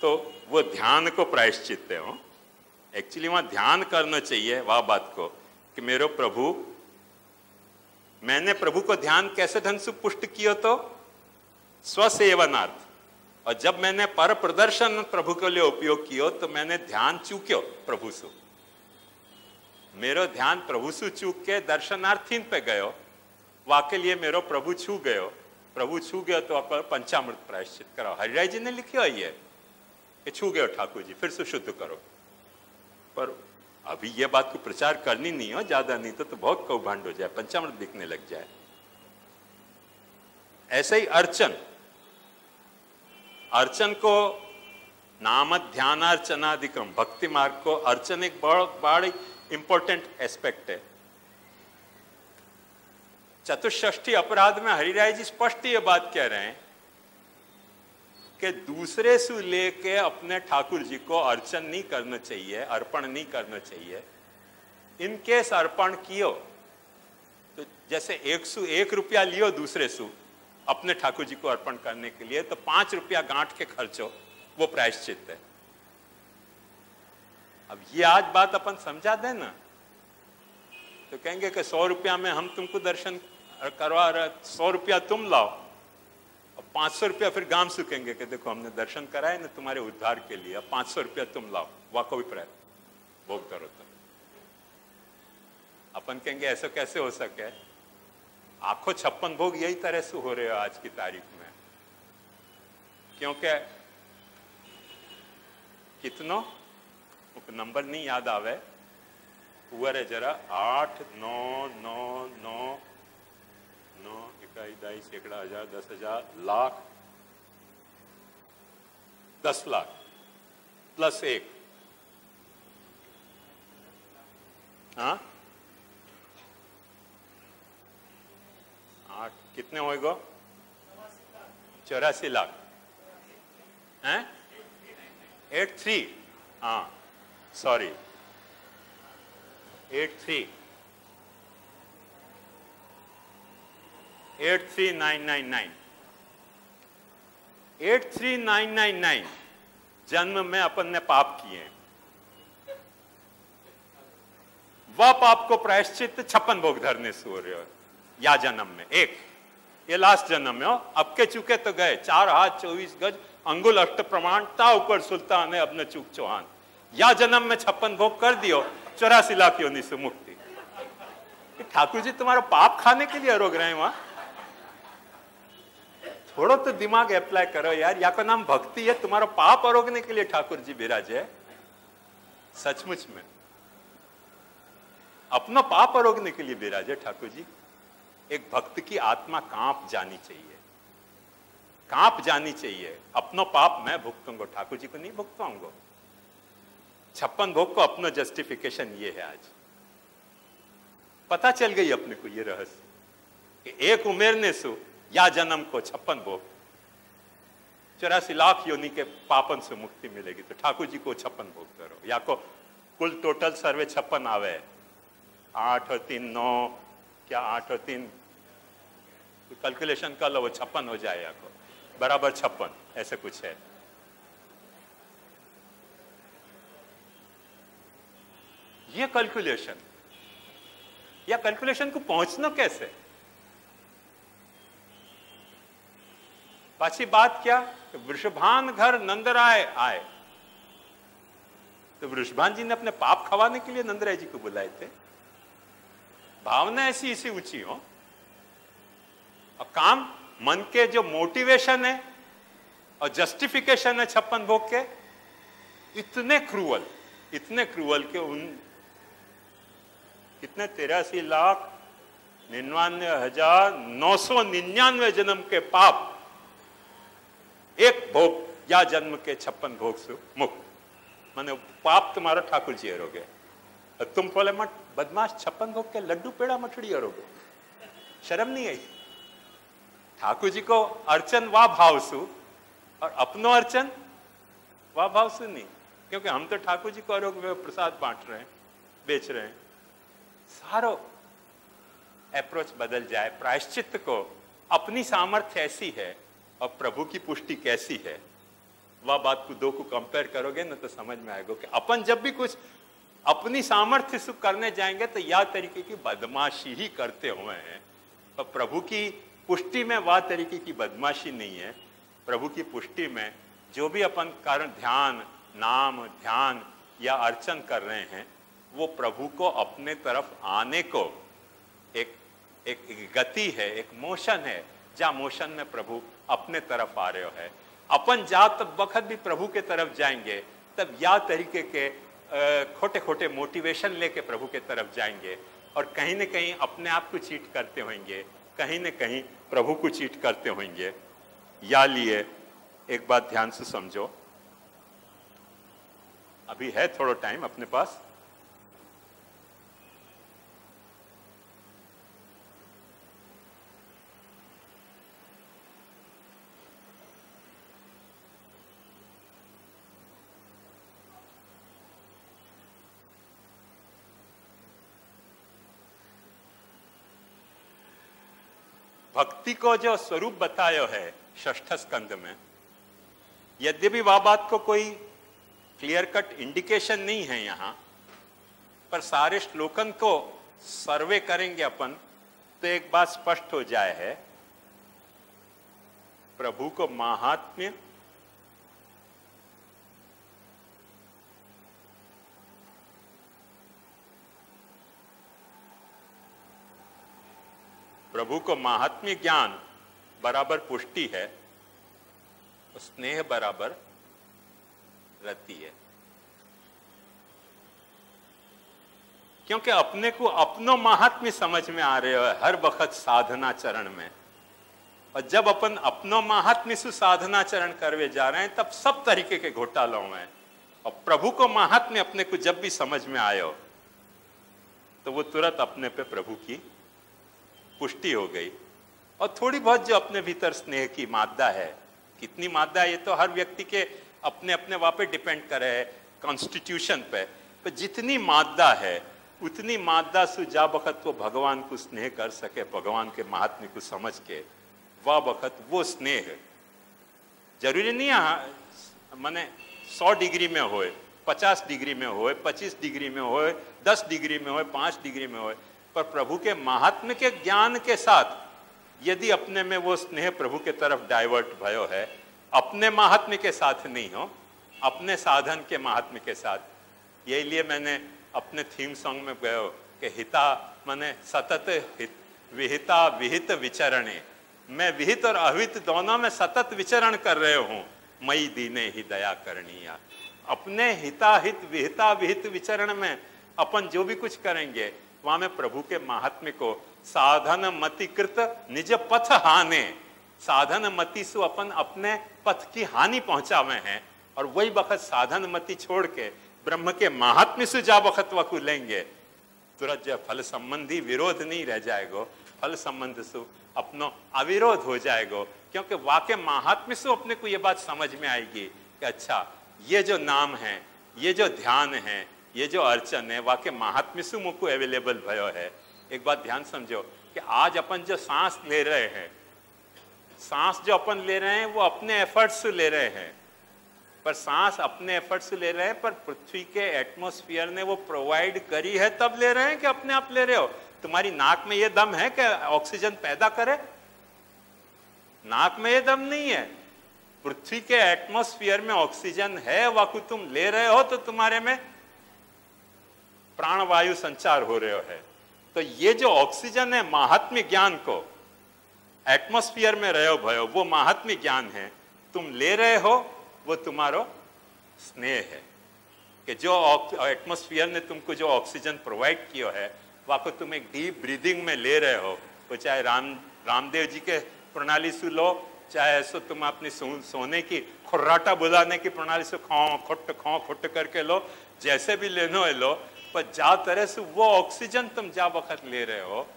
तो वो ध्यान को प्रायश्चित हो। एक्चुअली वहां ध्यान करना चाहिए वह बात को कि मेरे प्रभु, मैंने प्रभु को ध्यान कैसे ढंग से पुष्ट किया, तो स्वसेवनार्थ। और जब मैंने पर प्रदर्शन प्रभु के लिए उपयोग किया तो मैंने ध्यान चूक्यो प्रभु से, मेरो ध्यान प्रभु से चूक के दर्शनार्थीन पे गयो, वाके लिए मेरो प्रभु छू गयो। प्रभु छू गयो तो अपन पंचामृत प्रायश्चित कराओ। हरिराय जी ने लिखा है ये कि छू गयो ठाकुर जी, फिर से शुद्ध करो। पर अभी ये बात को प्रचार करनी नहीं हो ज्यादा, नहीं तो बहुत कौभांड हो जाए, पंचामृत दिखने लग जाए। ऐसे ही अर्चन, अर्चन को नाम ध्यानार्चनाधिक्रम भक्ति मार्ग को अर्चन एक बड़ी इंपॉर्टेंट एस्पेक्ट है। चतुष्षष्ठी अपराध में हरिराय जी स्पष्ट ये बात कह रहे हैं कि दूसरे से लेके अपने ठाकुर जी को अर्चन नहीं करना चाहिए, अर्पण नहीं करना चाहिए। इनकेस अर्पण कियो तो जैसे 101 रुपया लियो दूसरे से अपने ठाकुर जी को अर्पण करने के लिए, तो 5 रुपया गांठ के खर्चो, वो प्रायश्चित है। अब ये आज बात अपन समझा दें ना तो कहेंगे कि 100 रुपया में हम तुमको दर्शन करवा रहे, 100 रुपया तुम लाओ और 500 रुपया फिर गांव से कहेंगे कि देखो हमने दर्शन कराए ना तुम्हारे उद्धार के लिए, 500 रुपया तुम लाओ, वाको भी प्राय भोग करो। तो अपन कहेंगे ऐसा कैसे हो सके, आखो 56 भोग यही तरह से हो रहे हो आज की तारीख में। क्योंकि कितनो नंबर नहीं याद आवे, हुआ जरा 8 9 9 9 9 इकाई दाई सैकड़ा हजार 10,000 लाख 10 लाख प्लस 1, हाँ 8 कितने होएगा? 84 लाख हैं, 83, हाँ सॉरी 83999 83999 जन्म में अपन ने पाप किए, वह पाप को प्रायश्चित 56 भोग धरने से हो रहे हो या जन्म में। एक ये लास्ट जन्म में हो, अब के चुके तो गए, 4 हाथ 24 गज अंगुल अष्ट प्रमाण ता ऊपर सुल्तान है अब न चूक चौहान। या जन्म में 56 भोग कर दियो, 84 लाख योनि से मुक्ति। ठाकुर जी तुम्हारा पाप खाने के लिए रोक रहे हैं वहां? थोड़ा तो दिमाग अप्लाई करो यार, या का नाम भक्ति है, तुम्हारा पाप रोकने के लिए ठाकुर जी विराजे। सचमुच में अपना पाप रोकने के लिए विराजे ठाकुर जी। एक भक्त की आत्मा कांप जानी चाहिए, कांप जानी चाहिए। अपनो पाप मैं भुगतूंगा, ठाकुर जी को नहीं भुगताऊंगा। 56 भोग को अपना जस्टिफिकेशन ये है। आज पता चल गई अपने को ये रहस्य कि एक उमेरने सु या जन्म को 56 भोग, 84 लाख योनि के पापन से मुक्ति मिलेगी। तो ठाकुर जी को 56 भोग करो, या को कुल टोटल सर्वे 56 आवे, 8 और 3 9, क्या 8 और 3 कैलकुलेशन कर लो, वो 56 हो जाए, या को बराबर 56 ऐसे कुछ है। ये कैलकुलेशन, या कैलकुलेशन को पहुंचना कैसे? पाछी बात क्या, वृषभान घर नंदराय आए, तो वृषभान जी ने अपने पाप खवाने के लिए नंदराय जी को बुलाए थे। भावना ऐसी इसी ऊंची हो, और काम मन के जो मोटिवेशन है और जस्टिफिकेशन है 56 भोग के, इतने क्रूअल के उन कितने 83,99,999 जन्म के पाप एक भोग या जन्म के 56 भोग से मुक्त। माने पाप तुम्हारा ठाकुर जी हरोगे। तुम बोले मत बदमाश, 56 भोग के लड्डू पेड़ा मठड़ी हरोगे, शर्म नहीं आई? ठाकुर जी को अर्चन वा भाव सु, और अपनो अर्चन वा भाव से नहीं, क्योंकि हम तो ठाकुर जी को आरोग्य प्रसाद बांट रहे हैं, बेच रहे हैं। सारो अप्रोच बदल जाए। प्रायश्चित को अपनी सामर्थ्य ऐसी है और प्रभु की पुष्टि कैसी है, वह बात को दो को कंपेयर करोगे ना तो समझ में आएगा कि अपन जब भी कुछ अपनी सामर्थ्य से करने जाएंगे तो यह तरीके की बदमाशी ही करते हुए हैं। और प्रभु की पुष्टि में वह तरीके की बदमाशी नहीं है। प्रभु की पुष्टि में जो भी अपन कारण ध्यान, नाम, ध्यान या अर्चन कर रहे हैं, वो प्रभु को अपने तरफ आने को एक गति है, एक मोशन है, जहाँ मोशन में प्रभु अपने तरफ आ रहे है। अपन तब वक्त भी प्रभु के तरफ जाएंगे, तब या तरीके के खोटे खोटे मोटिवेशन लेके प्रभु के तरफ जाएंगे, और कहीं न कहीं अपने आप को चीट करते होंगे, कहीं न कहीं प्रभु को चीट करते होंगे। या लिए एक बात ध्यान से समझो, अभी है थोड़ा टाइम अपने पास। भक्ति को जो स्वरूप बतायो है षष्ठ स्कंद में, यद्यपि वह बात को कोई क्लियर कट इंडिकेशन नहीं है यहां, पर सारे श्लोकन को सर्वे करेंगे अपन तो एक बात स्पष्ट हो जाए है। प्रभु को महात्म्य, प्रभु को महात्म्य ज्ञान बराबर पुष्टि है, स्नेह बराबर रति है। क्योंकि अपने को अपनो महात्म्य समझ में आ रहे हो हर वक्त साधना चरण में, और जब अपन अपनो महात्म्य से साधना चरण करवे जा रहे हैं तब सब तरीके के घोटालों में, और प्रभु को महात्म्य अपने को जब भी समझ में आयो तो वो तुरंत अपने पे प्रभु की पुष्टि हो गई। और थोड़ी बहुत जो अपने भीतर स्नेह की मादा है, कितनी मादा है ये तो हर व्यक्ति के अपने अपने वहां पे डिपेंड करे है, कॉन्स्टिट्यूशन पे। पर जितनी मादा है उतनी मादा से जा वक्त वो भगवान को स्नेह कर सके, भगवान के महात्म्य को समझ के, वह वक्त वो स्नेह जरूरी नहीं है माने 100 डिग्री में होए, 50 डिग्री में होए, 25 डिग्री में होए, 10 डिग्री में होए, 5 डिग्री में होए, पर प्रभु के महात्म्य के ज्ञान के साथ यदि अपने में वो स्नेह प्रभु के तरफ डाइवर्ट भयो है, अपने महात्म्य के साथ नहीं हो, अपने साधन के महात्म्य के साथ। यही लिए मैंने अपने थीम सॉन्ग में गयो कि हिता माने सतत हित, विहिता विहित विचरणे, मैं विहित और अविहित दोनों में सतत विचरण कर रहे हूं, मई दीने ही दया करनीया। अपने हिताहित विहिता विहित विचरण में अपन जो भी कुछ करेंगे वहां में प्रभु के महात्म्य को साधन मतिकृत निज पथ हाने, साधन मति से अपन अपने पथ की हानि पहुंचावे हैं, और वही वक्त साधन मति छोड़ के ब्रह्म के महात्म्य से जा वक्त वकु लेंगे, तुरंत जो फल संबंधी विरोध नहीं रह जाएगो, फल संबंध से अपनो अविरोध हो जाएगो, क्योंकि वाकई महात्म्य से अपने को ये बात समझ में आएगी कि अच्छा ये जो नाम है, ये जो ध्यान है, ये जो अर्चन है, वाकई महात्म्य से मुझको अवेलेबल भयो है। एक बात ध्यान समझो कि आज अपन जो सांस ले रहे हैं, सांस जो अपन ले रहे हैं वो अपने एफर्ट से ले रहे हैं, पर सांस अपने एफर्ट से ले रहे हैं, पर पृथ्वी के एटमॉस्फेयर ने वो प्रोवाइड करी है तब ले रहे हैं कि अपने आप ले रहे हो? तुम्हारी नाक में ये दम है कि ऑक्सीजन पैदा करे? नाक में ये दम नहीं है, पृथ्वी के एटमॉस्फेयर में ऑक्सीजन है, वाकु तुम ले रहे हो तो तुम्हारे में प्राणवायु संचार हो रहे है। तो ये जो ऑक्सीजन है महात्म्य ज्ञान को एटमॉस्फेयर में रहे हो भयो, वो महात्म्य ज्ञान है, तुम ले रहे हो, वो तुम्हारो स्नेह है कि जो एटमॉस्फेयर ने तुमको जो ऑक्सीजन प्रोवाइड किया है वाको तुम एक डीप ब्रीदिंग में ले रहे हो। वो चाहे रामदेव जी के प्रणाली से लो, चाहे सो तुम अपनी सोने की खुर्राटा बुलाने की प्रणाली से खौ खुट करके लो, जैसे भी लेनो है लो, पर जा तरह से वो ऑक्सीजन तुम जा वक्त ले रहे हो,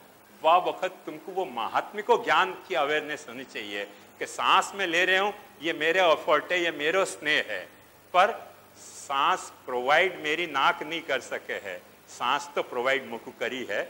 वह वक्त तुमको वो महात्म्य को ज्ञान की अवेयरनेस होनी चाहिए कि सांस में ले रहे हूं, ये मेरे एफर्ट है, ये मेरा स्नेह है, पर सांस प्रोवाइड मेरी नाक नहीं कर सके है, सांस तो प्रोवाइड मुझको करी है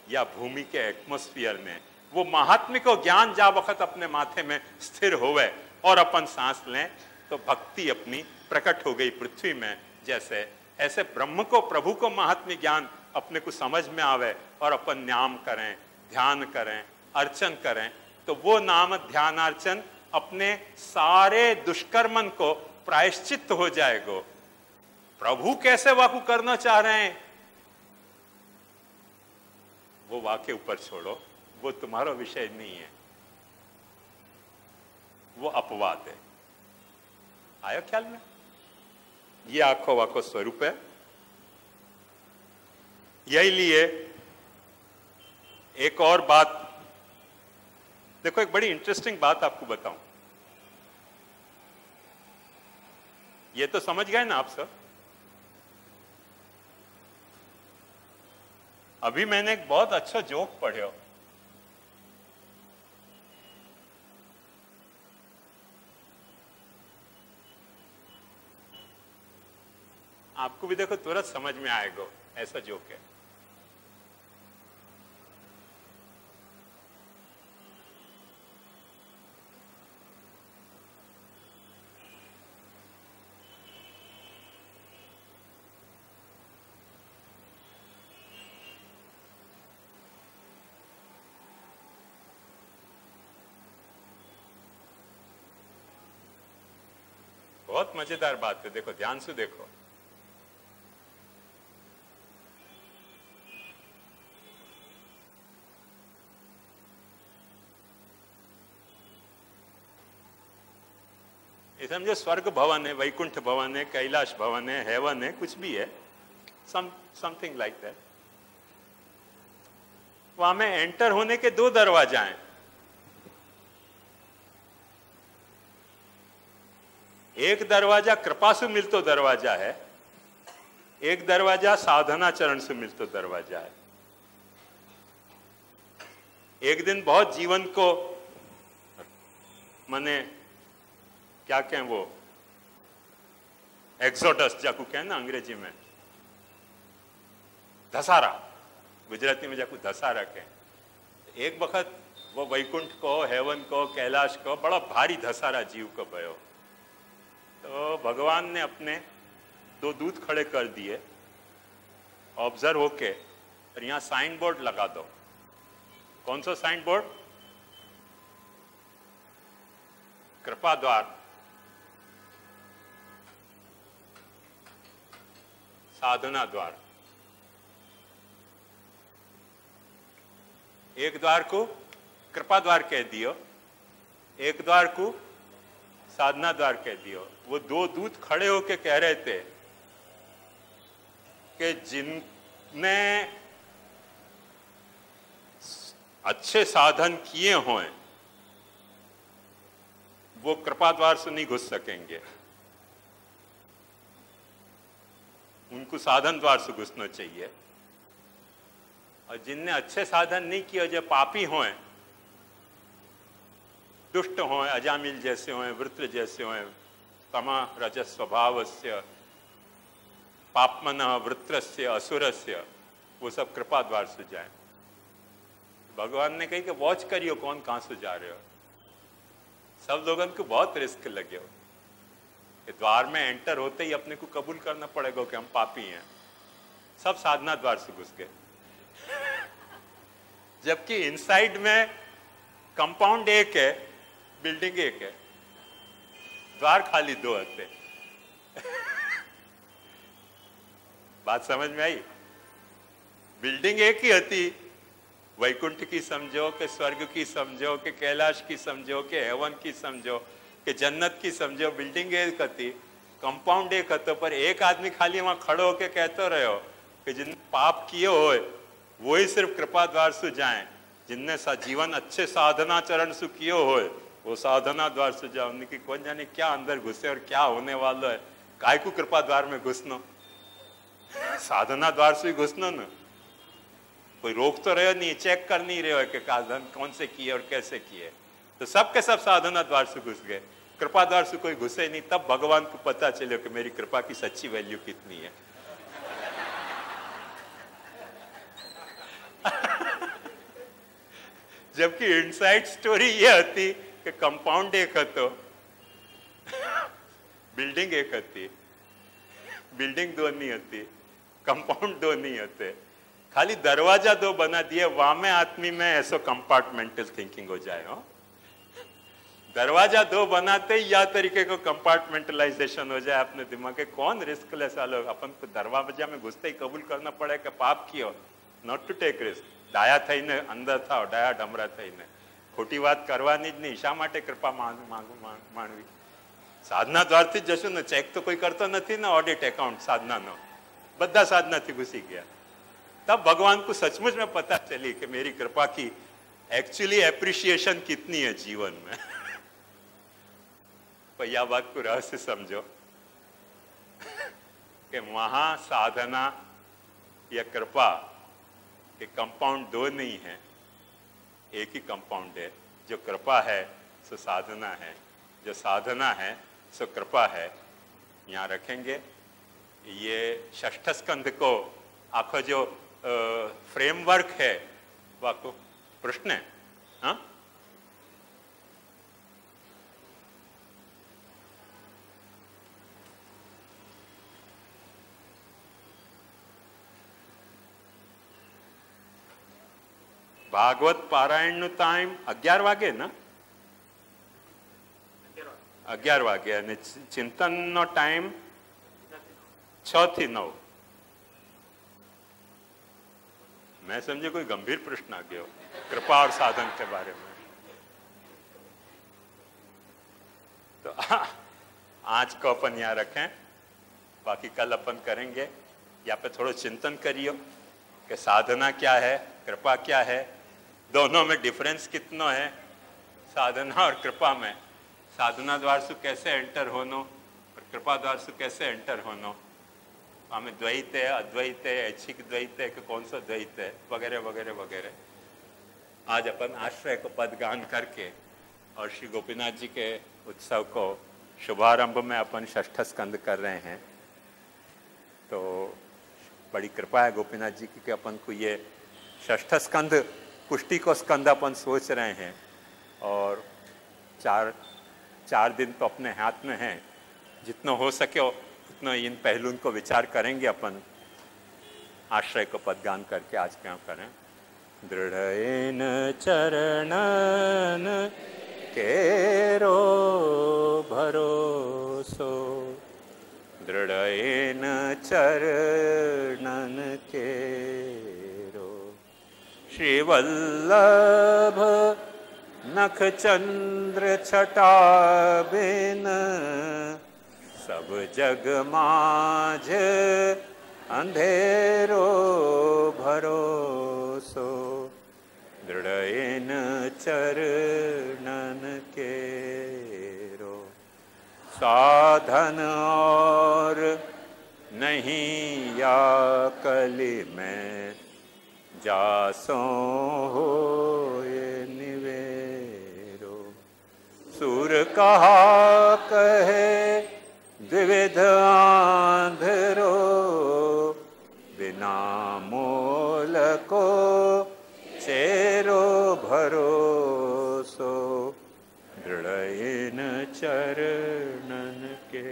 या भूमि के एटमॉस्फेयर में। वो महात्म्य को ज्ञान जा वक्त अपने माथे में स्थिर होवे और अपन सांस लें तो भक्ति अपनी प्रकट हो गई पृथ्वी में। जैसे ऐसे ब्रह्म को, प्रभु को महात्म्य ज्ञान अपने को समझ में आवे और अपन नाम करें, ध्यान करें, अर्चन करें, तो वो नाम ध्यान अर्चन अपने सारे दुष्कर्मन को प्रायश्चित हो जाएगो। प्रभु कैसे वाकु करना चाह रहे हैं वो वाके ऊपर छोड़ो, वो तुम्हारा विषय नहीं है, वो अपवाद है। आयो ख्याल में? ये आखो वाको स्वरूप है। यही लिए एक और बात देखो, एक बड़ी इंटरेस्टिंग बात आपको बताऊं। ये तो समझ गए ना आप सब? अभी मैंने एक बहुत अच्छा जोक पढ़ा, आपको भी देखो तुरंत समझ में आएगा, ऐसा जोक है। बहुत मजेदार बात है, देखो ध्यान से देखो। ये समझो स्वर्ग भवन है, वैकुंठ भवन है, कैलाश भवन है, हेवन है, कुछ भी है, समथिंग लाइक दैट। वहां में एंटर होने के दो दरवाजा हैं। एक दरवाजा कृपा से मिलतो दरवाजा है, एक दरवाजा साधना चरण से मिलतो दरवाजा है। एक दिन बहुत जीवन को माने क्या कहें, वो एक्सोडस जाकू कहें ना अंग्रेजी में, धसारा, गुजराती में जाकू धसारा कहें। एक वक्त वो वैकुंठ को, हेवन को, कैलाश को बड़ा भारी धसारा जीव को भयो। तो भगवान ने अपने दो दूत खड़े कर दिए, ऑब्जर्व होके, और यहां साइन बोर्ड लगा दो। कौन सा साइन बोर्ड? कृपा द्वार, साधना द्वार। एक द्वार को कृपा द्वार कह दियो, एक द्वार को साधना द्वार कह दियो। वो दो दूत खड़े होके कह रहे थे कि जिनने अच्छे साधन किए हों वो कृपा द्वार से नहीं घुस सकेंगे, उनको साधन द्वार से घुसना चाहिए। और जिनने अच्छे साधन नहीं किए, जो पापी हों, दुष्ट हों, अजामिल जैसे हों, वृत्र जैसे हों, तमा रजस स्वभावस्य पापमनः वृत्रस्य असुरस्य, वो सब कृपा द्वार से जाए। भगवान ने कही कि वॉच करियो कौन कहां से जा रहे हो। सब लोगों को बहुत रिस्क लगे हो कि द्वार में एंटर होते ही अपने को कबूल करना पड़ेगा कि हम पापी हैं। सब साधना द्वार से घुस गए, जबकि इनसाइड में कंपाउंड एक है, बिल्डिंग एक है, द्वार खाली दो होते। बात समझ में आई? बिल्डिंग एक ही होती, वैकुंठ की समझो कि स्वर्ग की समझो कि कैलाश की समझो कि हेवन की समझो कि जन्नत की समझो, बिल्डिंग एक होती, कंपाउंड एक होता। पर एक आदमी खाली वहां खड़ो होके कहते रहे हो कि जिन पाप किए हो वो ही सिर्फ कृपा द्वार से जाएं, जिनने जीवन अच्छे साधना चरण से किए हो वो साधना द्वार से जाओ। उनकी कौन जाने क्या अंदर घुसे और क्या होने वाला है। काय को कृपा द्वार में घुसनो, साधना द्वार से घुसनो न। कोई रोक तो रहे नहीं, चेक कर नहीं रहे हो कि साधन कौन से किए और कैसे किए। तो सब के सब साधना द्वार से घुस गए, कृपा द्वार से कोई घुसे नहीं। तब भगवान को पता चले कि मेरी कृपा की सच्ची वैल्यू कितनी है। जबकि इनसाइड स्टोरी ये होती कि कंपाउंड एक હતો, बिल्डिंग एक होती, बिल्डिंग दो नहीं होती, कंपाउंड दो नहीं होते, खाली दरवाजा दो बना दिए। वामे आदमी में ऐसा कंपार्टमेंटल थिंकिंग हो जाए हो। दरवाजा दो बनाते ही या तरीके को कंपार्टमेंटलाइजेशन हो जाए अपने दिमाग के। कौन रिस्क ले सालो, अपन को दरवाजा में घुसते ही कबूल करना पड़े कि पाप कियो, नॉट टू टेक रिस्क। डाया थईने अंदर थाओ, डाया डमरा थईने खोटी बात करवानी જ નહીં। શા માટે કૃપા માણવી? સાધના દ્વારથી જ જશું ને। ચેક તો કોઈ કરતો નથી ને, ઓડિટ એકાઉન્ટ સાધનાનો, બધા સાધનાથી ઘુસી ગયા। तब भगवान को सचमुच में पता चली कि मेरी कृपा की एक्चुअली एप्रिसिएशन कितनी है जीवन में। तो यह बात को रहस्य समझो कि वहां साधना या कृपा के कंपाउंड दो नहीं है, एक ही कंपाउंड है। जो कृपा है सो साधना है, जो साधना है सो कृपा है। यहाँ रखेंगे ये षष्ठ स्कंध को आखो जो फ्रेमवर्क है वो आपको प्रश्न है। हाँ, भागवत पारायण नो टाइम 11 वागे ना, 11 वागे અને ચિંતન નો ટાઈમ 6 થી 9। मैं समझे कोई गंभीर प्रश्न आ गया हो कृपा और साधन के बारे में। तो आज को अपन यहाँ रखें, बाकी कल अपन करेंगे। यहाँ पे थोड़ा चिंतन करियो कि साधना क्या है, कृपा क्या है, दोनों में डिफरेंस कितना है साधना और कृपा में। साधना द्वार से कैसे एंटर होनो और कृपा द्वार से कैसे एंटर होनो, हमें द्वैत है, अद्वैत है, ऐच्छिक द्वैत है कि कौन सा द्वैत है, वगैरह वगैरह वगैरह। आज अपन आश्रय को पदगान करके और श्री गोपीनाथ जी के उत्सव को शुभारंभ में अपन षष्ठ स्कंद कर रहे हैं। तो बड़ी कृपा है गोपीनाथ जी की कि अपन को ये षष्ठ स्कंद, कुष्टी को स्कंद अपन सोच रहे हैं। और चार दिन तो अपने हाथ में हैं। जितना हो सके उतना इन पहलुओं को विचार करेंगे अपन। आश्रय को पदगान करके आज क्या करें। दृढ़ेन चरणन केरो भरोसो, दृढ़ेन चरणन केरो। श्रीवल्लभ नख चंद्र छटा बिन, सब जग माझ अंधेरो भरोसो, दृढ़ेन चरणन केरो। साधन और नहीं या कली में, जासों होए निवेरो। सूर कहा कहे द्विविध आंधरो, बिना मोल को चेरो भरोसो, दृढ़ेन चरणन के।